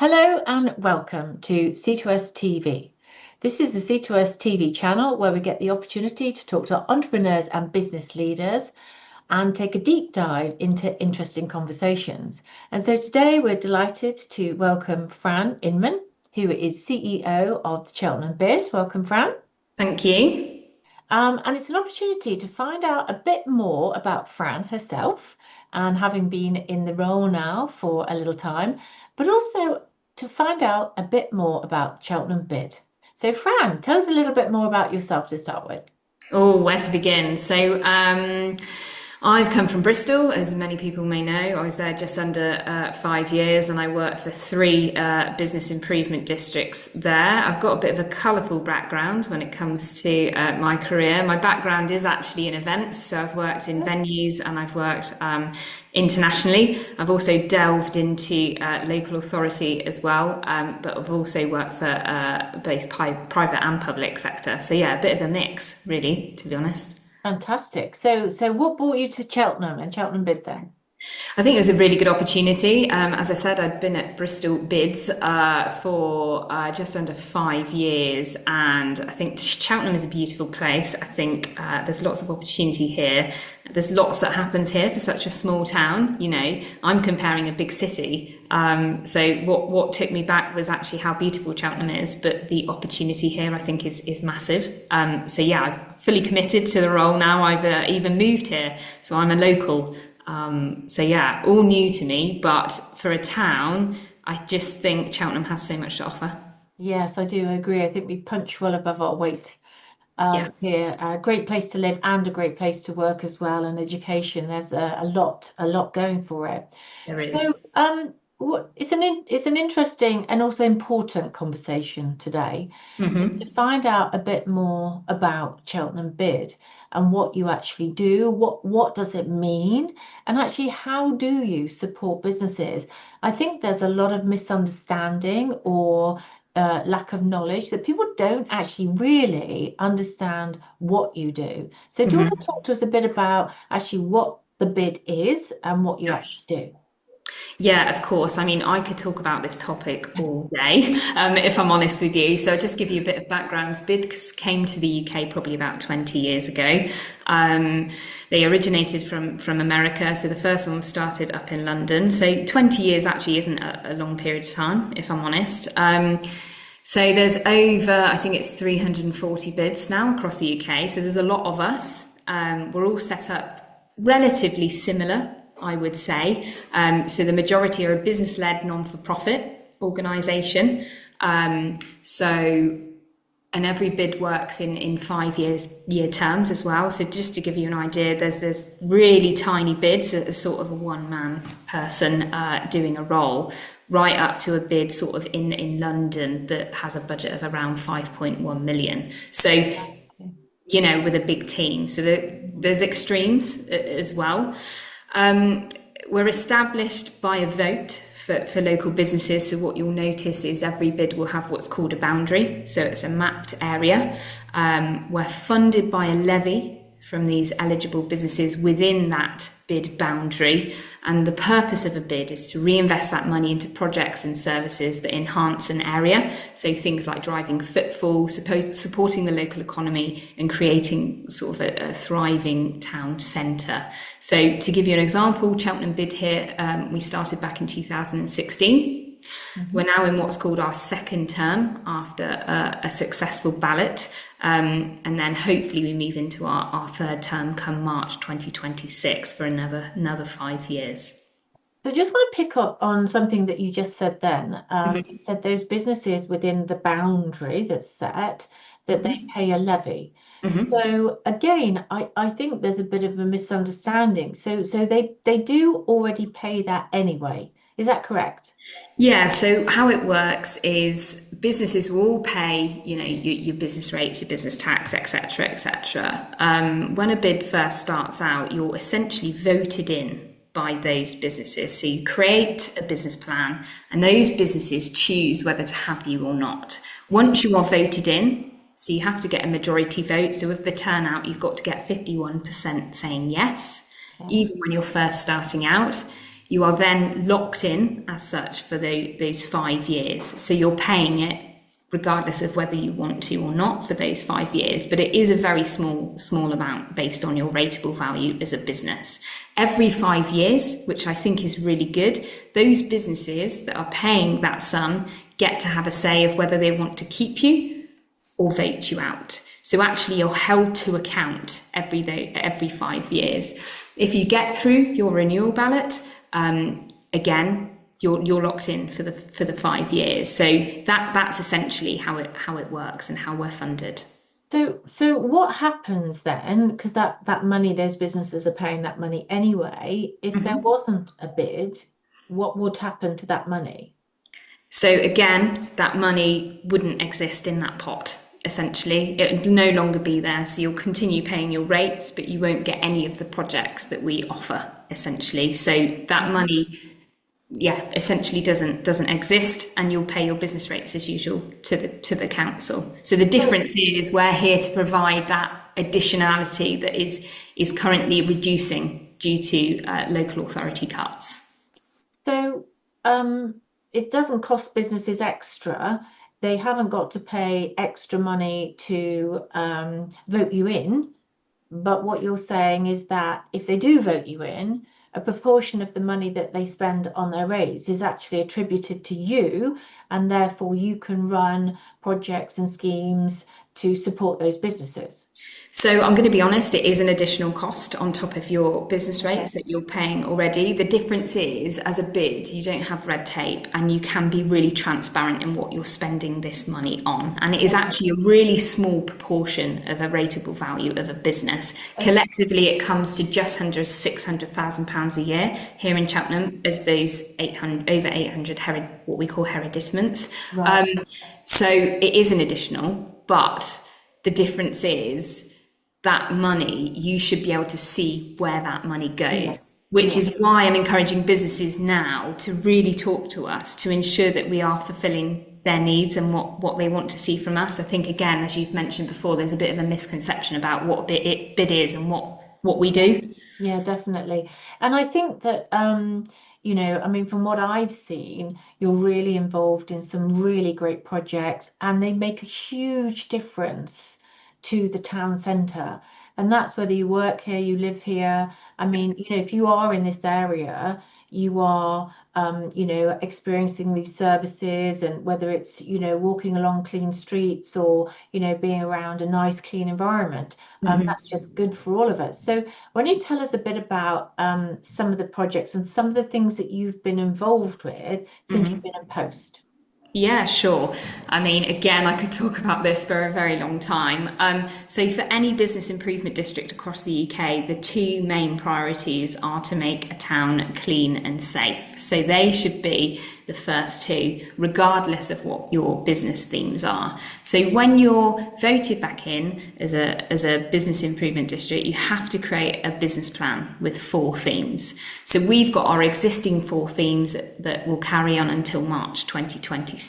Hello and welcome to C2S TV. This is the C2S TV channel where we get the opportunity to talk to entrepreneurs and business leaders and take a deep dive into interesting conversations. And so today we're delighted to welcome Fran Inman, who is CEO of the Cheltenham Bid. Welcome, Fran. Thank you. And it's an opportunity to find out a bit more about Fran herself and having been in the role now for a little time, but also to find out a bit more about Cheltenham Bid. So, Fran, tell us a little bit more about yourself to start with. Oh, where to begin? I've come from Bristol, as many people may know. I was there just under 5 years, and I worked for three business improvement districts there. I've got a bit of a colourful background when it comes to my career. My background is actually in events, so I've worked in venues and I've worked internationally. I've also delved into local authority as well, but I've also worked for both private and public sector. So yeah, a bit of a mix, really, to be honest. Fantastic. So what brought you to Cheltenham and Cheltenham Bid then? I think it was a really good opportunity. As I said, I'd been at Bristol Bids for just under 5 years, and I think Cheltenham is a beautiful place. I think there's lots of opportunity here. There's lots that happens here for such a small town. You know, I'm comparing a big city. So what took me back was actually how beautiful Cheltenham is, but the opportunity here I think is massive. So yeah, I've fully committed to the role now. I've even moved here, so I'm a local. So yeah, all new to me, but for a town, I just think Cheltenham has so much to offer. Yes, I do agree. I think we punch well above our weight here. Yes, A great place to live and a great place to work as well, and education. There's a lot going for it. there So, is. it's an interesting and also important conversation today. Is to Hmm. find out a bit more about Cheltenham Bid and what you actually do. What does it mean, and actually how do you support businesses? I think there's a lot of misunderstanding or lack of knowledge that people don't actually really understand what you do. So, do you want to talk to us a bit about actually what the bid is and what you actually do? Yeah, of course. I mean, I could talk about this topic all day, if I'm honest with you. So I'll just give you a bit of background. BIDs came to the UK probably about 20 years ago. They originated from America. So the first one started up in London. So 20 years actually isn't a long period of time, if I'm honest. So there's over, I think it's 340 bids now across the UK. So there's a lot of us. We're all set up relatively similar, I would say. So the majority are a business-led, non-for-profit organisation. So and every bid works in 5 year terms as well. So just to give you an idea, there's really tiny bids, a sort of a one-man person doing a role, right up to a bid sort of in London that has a budget of around 5.1 million. So you know, with a big team. So there's extremes as well. We're established by a vote for local businesses. So what you'll notice is every bid will have what's called a boundary. So it's a mapped area. We're funded by a levy from these eligible businesses within that bid boundary. And the purpose of a bid is to reinvest that money into projects and services that enhance an area. So things like driving footfall, supporting the local economy and creating sort of a thriving town centre. So to give you an example, Cheltenham Bid here, we started back in 2016. We're now in what's called our second term after a successful ballot. And then hopefully we move into our third term come March 2026 for another 5 years. So just want to pick up on something that you just said then. You said those businesses within the boundary that's set, that they pay a levy. Mhm. So again, I think there's a bit of a misunderstanding. So they do already pay that anyway. Is that correct? Yeah, so how it works is businesses will all pay, you know, your business rates, your business tax, etc., etc. When a bid first starts out, you're essentially voted in by those businesses. So you create a business plan, and those businesses choose whether to have you or not. Once you are voted in, so you have to get a majority vote. So with the turnout, you've got to get 51% saying yes, Yeah. even when you're first starting out. You are then locked in as such for those 5 years. So you're paying it regardless of whether you want to or not for those 5 years. But it is a very small amount based on your rateable value as a business. Every 5 years, which I think is really good, those businesses that are paying that sum get to have a say of whether they want to keep you or vote you out. So actually you're held to account every 5 years. If you get through your renewal ballot, again, you're locked in for the 5 years. So that's essentially how it works and how we're funded. So what happens then? Because that money, those businesses are paying that money anyway. If there wasn't a bid, what would happen to that money? So again, that money wouldn't exist in that pot. Essentially, it would no longer be there. So you'll continue paying your rates, but you won't get any of the projects that we offer. Essentially, so that money, essentially doesn't exist, and you'll pay your business rates as usual to the council. So the difference is we're here to provide that additionality that is currently reducing due to local authority cuts. So it doesn't cost businesses extra. They haven't got to pay extra money to vote you in. But what you're saying is that if they do vote you in, a proportion of the money that they spend on their rates is actually attributed to you, and therefore you can run projects and schemes to support those businesses. So I'm going to be honest, it is an additional cost on top of your business rates that you're paying already. The difference is, as a bid, you don't have red tape and you can be really transparent in what you're spending this money on. And it is actually a really small proportion of a rateable value of a business. Collectively, it comes to just under £600,000 a year here in Cheltenham as those over 800 what we call hereditaments. Right. So it is an additional, but the difference is that money, you should be able to see where that money goes, which is why I'm encouraging businesses now to really talk to us to ensure that we are fulfilling their needs and what they want to see from us. I think, again, as you've mentioned before, there's a bit of a misconception about what bid is and what we do. Yeah, definitely. And I think that, I mean, from what I've seen, you're really involved in some really great projects, and they make a huge difference to the town centre. And that's whether you work here, you live here. I mean, if you are in this area, you are, experiencing these services, and whether it's, walking along clean streets or, being around a nice, clean environment, that's just good for all of us. So when you tell us a bit about some of the projects and some of the things that you've been involved with since you've been in post. Yeah, sure. I mean, again, I could talk about this for a very long time. So for any business improvement district across the UK, the two main priorities are to make a town clean and safe. So they should be the first two, regardless of what your business themes are. So when you're voted back in as a business improvement district, you have to create a business plan with 4 themes. So we've got our existing 4 themes that will carry on until March 2026.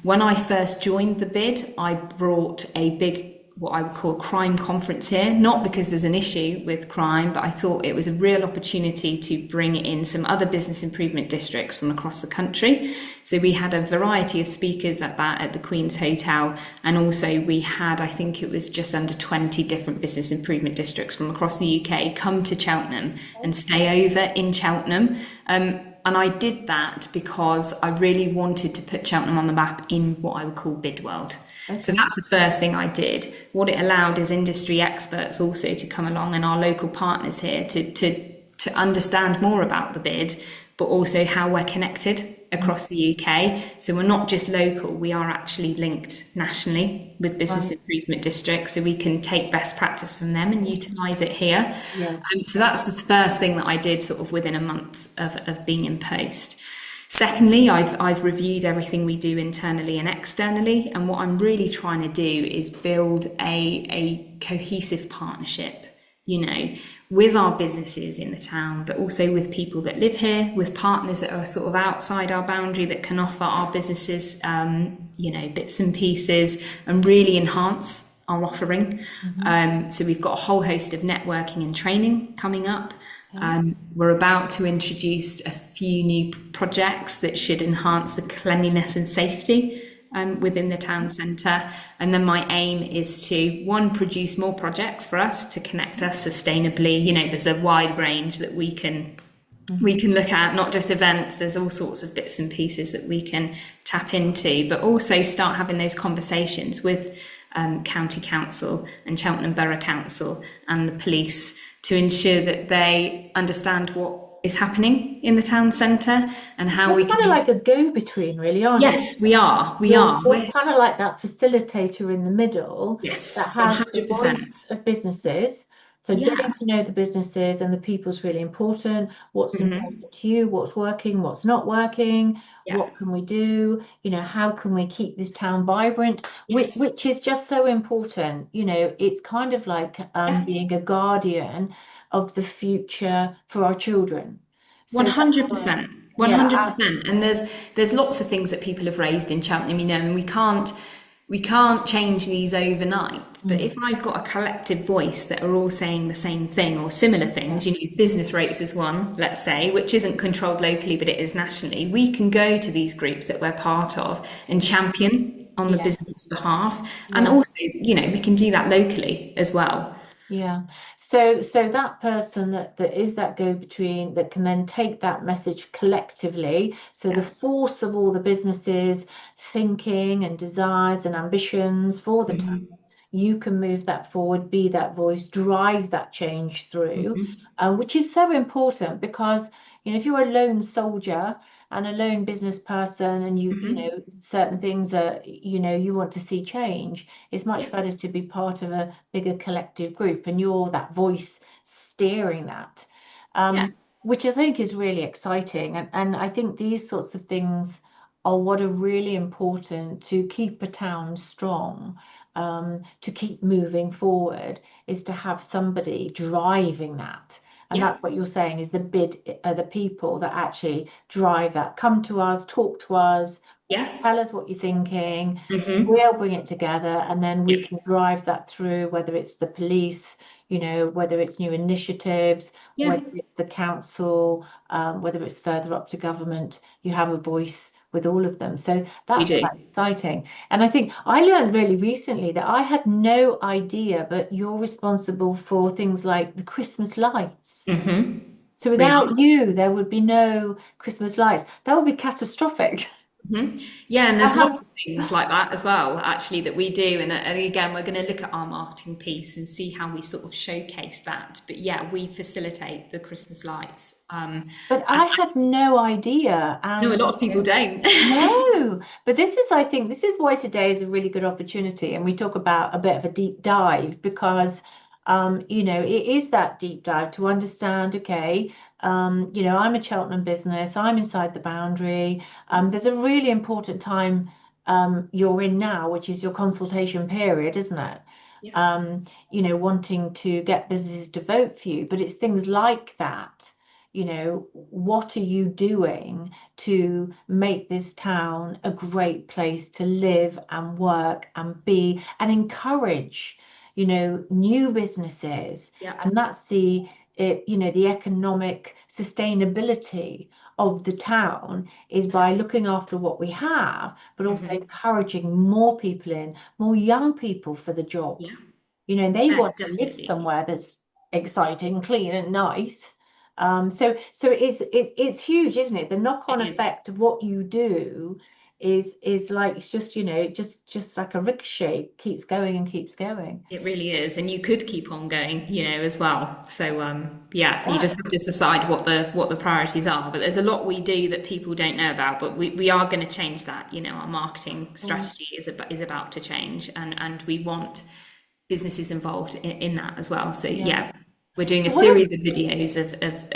When I first joined the bid, I brought a big, what I would call a crime conference here, not because there's an issue with crime, but I thought it was a real opportunity to bring in some other business improvement districts from across the country. So we had a variety of speakers at the Queen's Hotel, and also we had, I think it was just under 20 different business improvement districts from across the UK come to Cheltenham and stay over in Cheltenham. And I did that because I really wanted to put Cheltenham on the map in what I would call bid world. Okay. So that's the first thing I did. What it allowed is industry experts also to come along, and our local partners here to understand more about the bid, but also how we're connected across the UK. So we're not just local, we are actually linked nationally with business improvement districts, so we can take best practice from them and utilise it here. Yeah. So that's the first thing that I did sort of within a month of being in post. Secondly, I've reviewed everything we do internally and externally, and what I'm really trying to do is build a cohesive partnership, with our businesses in the town, but also with people that live here, with partners that are sort of outside our boundary that can offer our businesses, bits and pieces and really enhance our offering. So we've got a whole host of networking and training coming up. Okay. We're about to introduce a few new projects that should enhance the cleanliness and safety within the town centre. And then my aim is to, one, produce more projects for us to connect us sustainably. You know, there's a wide range that we Mhm. can look at, not just events, there's all sorts of bits and pieces that we can tap into, but also start having those conversations with County Council and Cheltenham Borough Council and the police to ensure that they understand what is happening in the town centre and how You're we kind of can. like a go-between, really, aren't you? Yes, we are. We You're are. you're kind of like that facilitator in the middle that Yes, has the 100%. voice of businesses. So getting Yeah. to know the businesses and the people is really important. What's important to you? What's working? What's not working? Yeah. What can we do? How can we keep this town vibrant? Which, Yes. which is just so important. It's kind of like Yeah. being a guardian of the future for our children. So that's why, 100%. yeah, 100%. And there's lots of things that people have raised in Cheltenham, and we can't change these overnight. But if mm, I've got a collective voice that are all saying the same thing or similar yeah, things, business rates is one, let's say, which isn't controlled locally, but it is nationally, we can go to these groups that we're part of and champion on the yeah. business's behalf. And Yeah, also, we can do that locally as well. yeah. So that person that is that go-between that can then take that message collectively. So the Yeah. force of all the businesses thinking and desires and ambitions for the town, you can move that forward, be that voice, drive that change through, which is so important because if you're a lone soldier and a lone business person and certain things are you want to see change, it's much Yeah. better to be part of a bigger collective group and you're that voice steering that, Yeah. which I think is really exciting. And I think these sorts of things are what are really important to keep a town strong, to keep moving forward, is to have somebody driving that. And Yeah. that's what you're saying is the bid, the people that actually drive that, come to us, talk to us, Yeah. tell us what you're thinking. We'll bring it together and then we Yeah. can drive that through, whether it's the police, whether it's new initiatives, Yeah. whether it's the council, whether it's further up to government. You have a voice with all of them. So We that's do. quite exciting. And I think I learned really recently that I had no idea, but you're responsible for things like the Christmas lights. So We without are. you, there would be no Christmas lights. That would be catastrophic. Yeah, and there's lots How of things like that as well, actually, that we do. And again, we're going to look at our marketing piece and see how we sort of showcase that. But yeah, we facilitate the Christmas lights. But And I had no idea. no, a And lot of people don't. no, but I think, this is why today is a really good opportunity. And we talk about a bit of a deep dive because, it is that deep dive to understand, okay, I'm a Cheltenham business, I'm inside the boundary. There's a really important time you're in now, which is your consultation period, isn't it? Yeah. Wanting to get businesses to vote for you, but it's things like that. What are you doing to make this town a great place to live and work and be and encourage, new businesses? Yeah. And that's the economic sustainability of the town is by looking after what we have, but also encouraging more people in, more young people for the Yeah. jobs. And they Yeah, want to live definitely. somewhere that's exciting, clean, and nice. So it's huge, isn't it? The knock-on It is. effect of what you do is like it's just just like a ricochet, keeps going and keeps going. It really is, and you could keep on going, as well. So yeah, you Yeah. just have to decide what the priorities are. But there's a lot we do that people don't know about. But we are going to change that. Our marketing Mm. strategy is about to change, and we want businesses involved in that as well. So Yeah. yeah, we're doing a So what have series of videos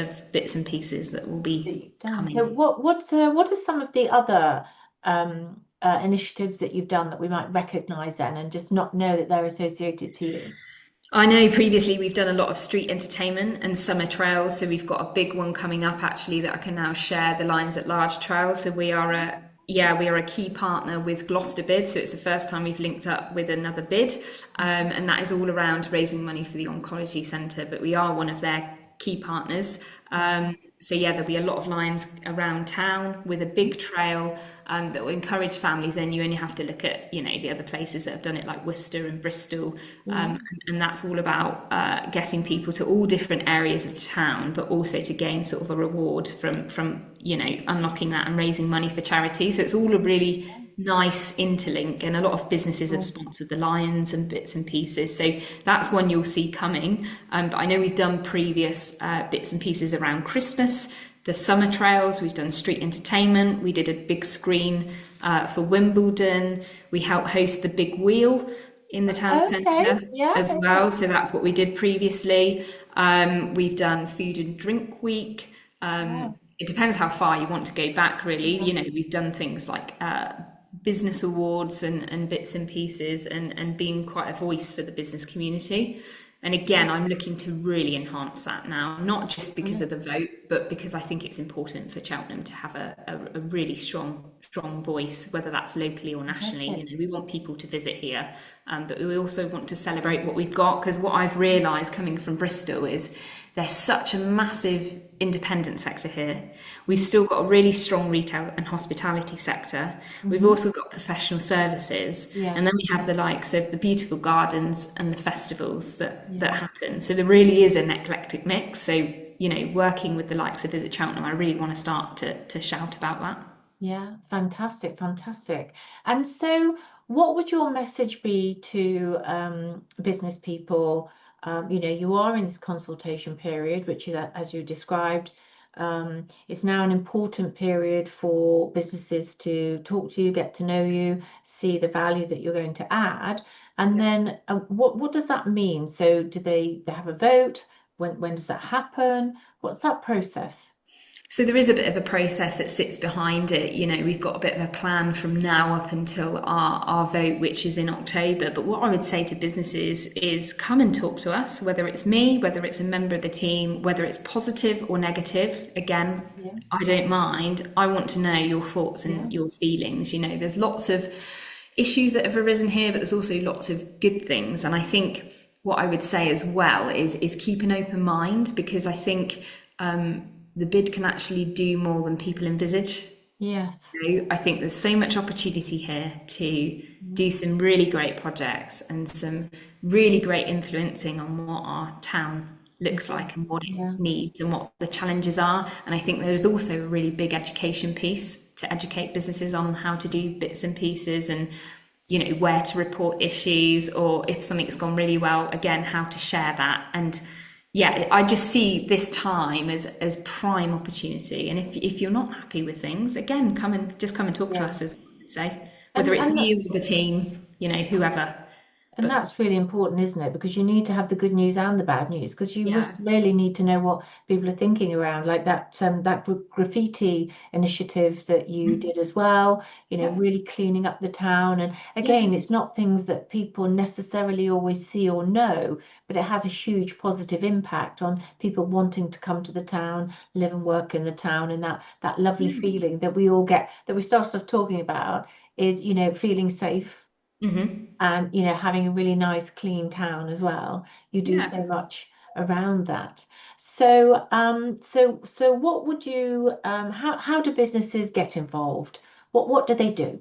of bits and pieces that will be you done? So coming. what are some of the other initiatives that you've done that we might recognize then and just not know that they're associated to you? I know previously we've done a lot of street entertainment and summer trails, so we've got a big one coming up actually that I can now share, the Lines at Large Trail. So we are a key partner with Gloucester Bid, so it's the first time we've linked up with another bid, and that is all around raising money for the oncology centre. But we are one of their key partners. So yeah, there'll be a lot of lions around town with a big trail that will encourage families. And you only have to look at, the other places that have done it, like Worcester and Bristol, Yeah. and that's all about getting people to all different areas of the town, but also to gain sort of a reward from unlocking that and raising money for charity. So it's all a really nice interlink, and a lot of businesses have Cool. sponsored the lions and bits and pieces, so that's one you'll see coming. But I know we've done previous bits and pieces around Christmas, the summer trails, we've done street entertainment, we did a big screen for Wimbledon, we helped host the big wheel in the town Okay. centre Yeah. as well, Okay. so that's what we did previously. We've done food and drink week. Yeah. It depends how far you want to go back, really. Yeah. We've done things like business awards and bits and pieces, and being quite a voice for the business community. And again, I'm looking to really enhance that now, not just because of the vote, but because I think it's important for Cheltenham to have a really strong voice, whether that's locally or nationally. Fantastic. We want people to visit here, but we also want to celebrate what we've got, because what I've realised coming from Bristol is there's such a massive independent sector here. We've still got a really strong retail and hospitality sector. We've Hmm. also got professional services, Yeah. and then we have the likes of the beautiful gardens and the festivals that Yeah. happen. So there really is an eclectic mix. So working with the likes of Visit Cheltenham, I really want to start to shout about that. Yeah, fantastic, fantastic. And so, what would your message be to business people? You are in this consultation period, which is, as you described, it's now an important period for businesses to talk to you, get to know you, see the value that you're going to add. And then, what does that mean? So, do they have a vote? When does that happen? What's that process? So there is a bit of a process that sits behind it. We've got a bit of a plan from now up until our vote, which is in October. But what I would say to businesses is come and talk to us, whether it's me, whether it's a member of the team, whether it's positive or negative. Again, Yeah. I don't mind. I want to know your thoughts Yeah. and your feelings. There's lots of issues that have arisen here, but there's also lots of good things. And I think what I would say as well is keep an open mind, because I think the bid can actually do more than people envisage. Yes. I think there's so much opportunity here to do some really great projects and some really great influencing on what our town looks like and what it Yeah. needs and what the challenges are. And I think there's also a really big education piece to educate businesses on how to do bits and pieces, and where to report issues, or if something's gone really well, again, how to share that. And yeah, I just see this time as prime opportunity. And if you're not happy with things, again, come and talk to Yeah. us, as I would say, whether And it's and that, me or the team, whoever. and But that's really important, isn't it? Because you need to have the good news and the bad news, because you yeah. just really need to know what people are thinking around, like that graffiti initiative that you Mm. did as well, Yeah. really cleaning up the town. And Yeah. again, it's not things that people necessarily always see or know, but it has a huge positive impact on people wanting to come to the town, live and work in the town, and that lovely Yeah. feeling that we all get, that we start off talking about, is feeling safe, Hmm. and having a really nice clean town as well. You do Yeah. so much around that. So what would you how do businesses get involved? What do they do?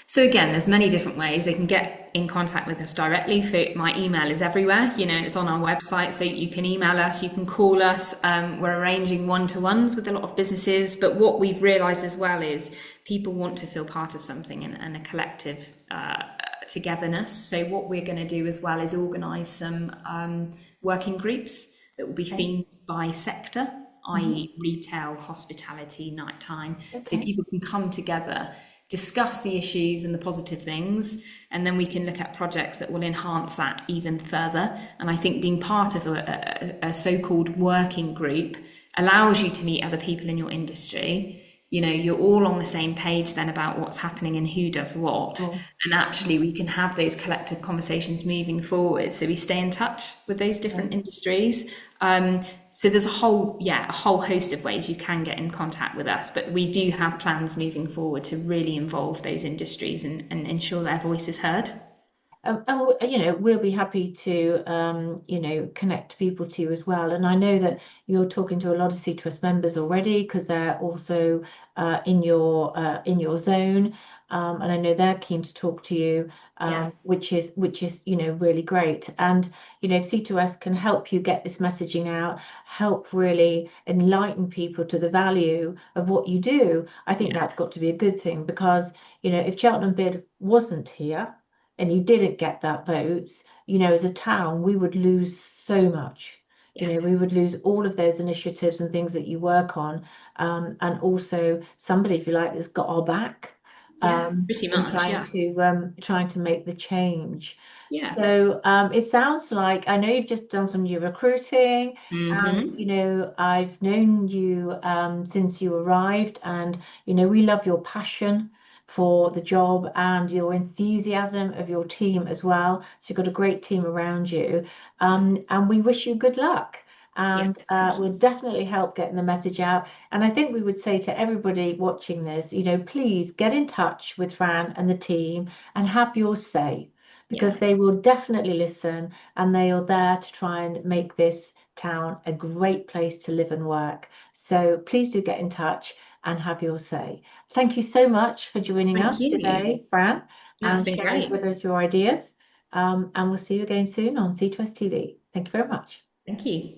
So again, there's many different ways they can get in contact with us directly. My email is everywhere. It's on our website, so you can email us, you can call us. We're arranging one-to-ones with a lot of businesses. But what we've realised as well is people want to feel part of something, and a collective togetherness. So what we're going to do as well is organise some working groups that will be Okay. themed by sector, Hmm. i.e. retail, hospitality, nighttime. So Okay. people can come together, discuss the issues and the positive things, and then we can look at projects that will enhance that even further. And I think being part of a so-called working group allows you to meet other people in your industry. You're all on the same page then about what's happening and who does what. Cool. And actually, we can have those collective conversations moving forward. So we stay in touch with those Yeah. different industries. So there's a whole host of ways you can get in contact with us. But we do have plans moving forward to really involve those industries and ensure their voice is heard. you know, we'll be happy to, you know, connect people to you as well. And I know that you're talking to a lot of C2S members already because they're also in your zone, and I know they're keen to talk to you, Yeah, which is you know really great. And you know, if C2S can help you get this messaging out, help really enlighten people to the value of what you do, I think yeah, that's got to be a good thing because you know, if Cheltenham Bid wasn't here and you didn't get that vote, you know, as a town, we would lose so much. You yeah, know, we would lose all of those initiatives and things that you work on, and also somebody, if you like, that's got our back, yeah, pretty in much. Yeah, trying to make the change. yeah. So it sounds like I know you've just done some new recruiting, and Hmm. you know I've known you since you arrived, and you know we love your passion for the job and your enthusiasm of your team as well. So you've got a great team around you. And we wish you good luck. Yeah, And thank we'll you. definitely help getting the message out. And I think we would say to everybody watching this, you know, please get in touch with Fran and the team and have your say because Yeah, they will definitely listen and they are there to try and make this town a great place to live and work. So please do get in touch and have your say. Thank you so much for joining thank us you. today, Fran, That's and been sharing great. with us your ideas. And we'll see you again soon on C2S TV. Thank you very much. Thank you.